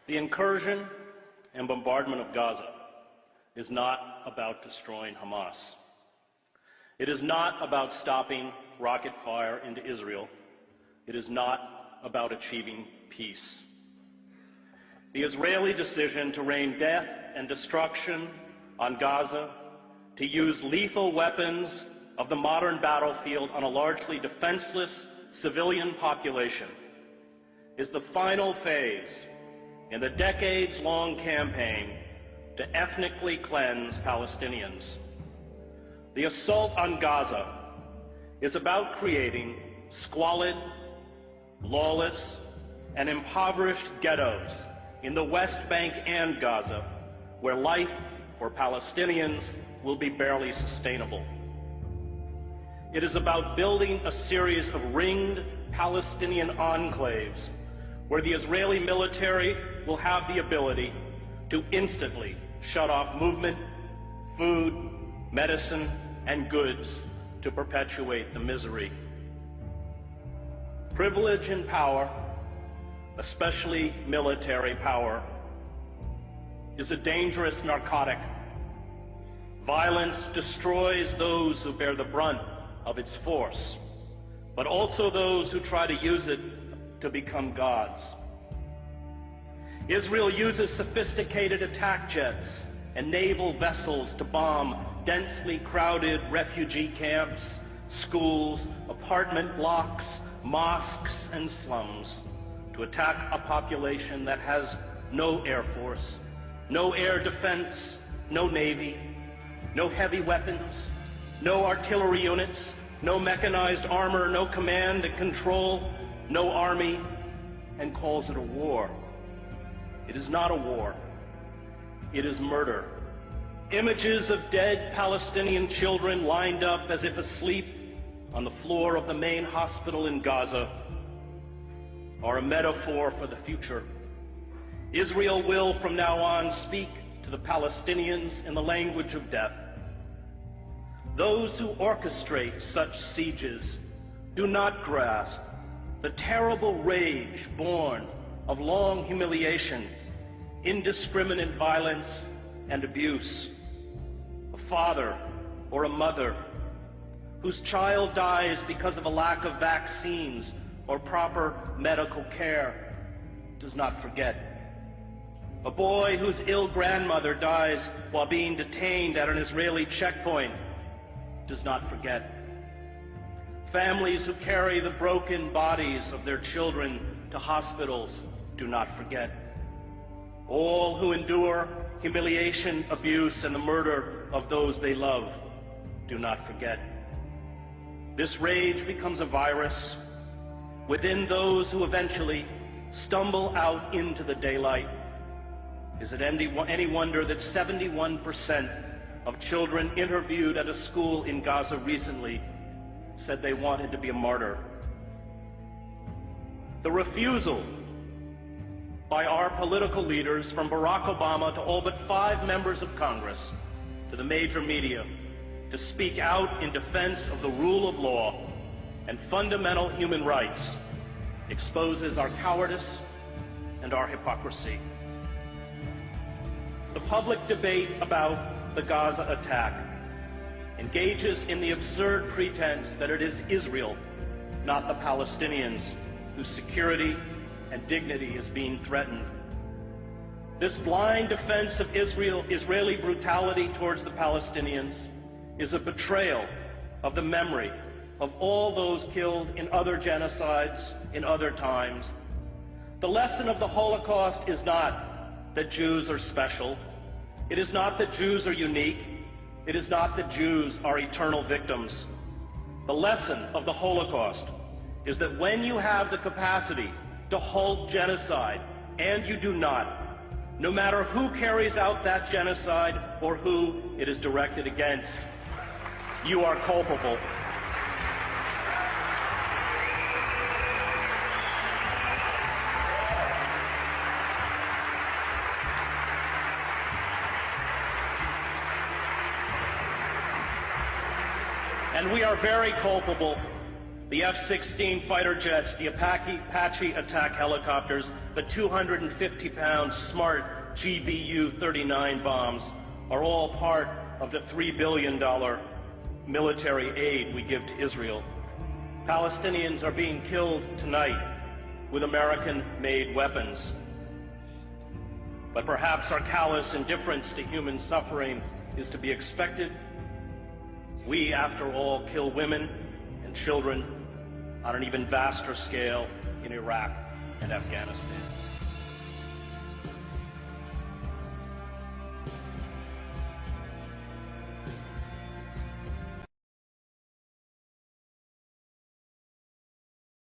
The incursion and bombardment of Gaza is not about destroying Hamas. It is not about stopping rocket fire into Israel. It is not about achieving peace. The Israeli decision to rain death and destruction on Gaza, to use lethal weapons of the modern battlefield on a largely defenseless civilian population, is the final phase in the decades-long campaign to ethnically cleanse Palestinians. The assault on Gaza is about creating squalid, lawless, and impoverished ghettos in the West Bank and Gaza, where life for Palestinians will be barely sustainable. It is about building a series of ringed Palestinian enclaves where the Israeli military will have the ability to instantly shut off movement, food, medicine, and goods to perpetuate the misery. Privilege and power, especially military power, is a dangerous narcotic. Violence destroys those who bear the brunt of its force, but also those who try to use it to become gods. Israel uses sophisticated attack jets and naval vessels to bomb densely crowded refugee camps, schools, apartment blocks, mosques, and slums, to attack a population that has no air force, no air defense, no navy, no heavy weapons, no artillery units, no mechanized armor, no command and control, no army, and calls it a war. It is not a war. It is murder. Images of dead Palestinian children lined up as if asleep on the floor of the main hospital in Gaza are a metaphor for the future. Israel will from now on speak to the Palestinians in the language of death. Those who orchestrate such sieges do not grasp the terrible rage born of long humiliation, indiscriminate violence, and abuse. A father or a mother whose child dies because of a lack of vaccines or proper medical care does not forget. A boy whose ill grandmother dies while being detained at an Israeli checkpoint does not forget. Families who carry the broken bodies of their children to hospitals do not forget. All who endure humiliation, abuse, and the murder of those they love do not forget. This rage becomes a virus within those who eventually stumble out into the daylight. Is it any wonder that 71% of children interviewed at a school in Gaza recently said they wanted to be a martyr? The refusal by our political leaders, from Barack Obama to all but 5 members of Congress, to the major media, to speak out in defense of the rule of law and fundamental human rights exposes our cowardice and our hypocrisy. The public debate about the Gaza attack engages in the absurd pretense that it is Israel, not the Palestinians, whose security and dignity is being threatened. This blind defense of Israeli brutality towards the Palestinians is a betrayal of the memory of all those killed in other genocides in other times. The lesson of the Holocaust is not that Jews are special. It is not that Jews are unique. It is not that Jews are eternal victims. The lesson of the Holocaust is that when you have the capacity to halt genocide, and you do not, no matter who carries out that genocide or who it is directed against, you are culpable. And we are very culpable The F-16 fighter jets, the Apache attack helicopters, the 250-pound smart GBU-39 bombs are all part of the $3 billion military aid we give to Israel. Palestinians are being killed tonight with American-made weapons. But perhaps our callous indifference to human suffering is to be expected. We, after all, kill women and children on an even vaster scale in Iraq and Afghanistan.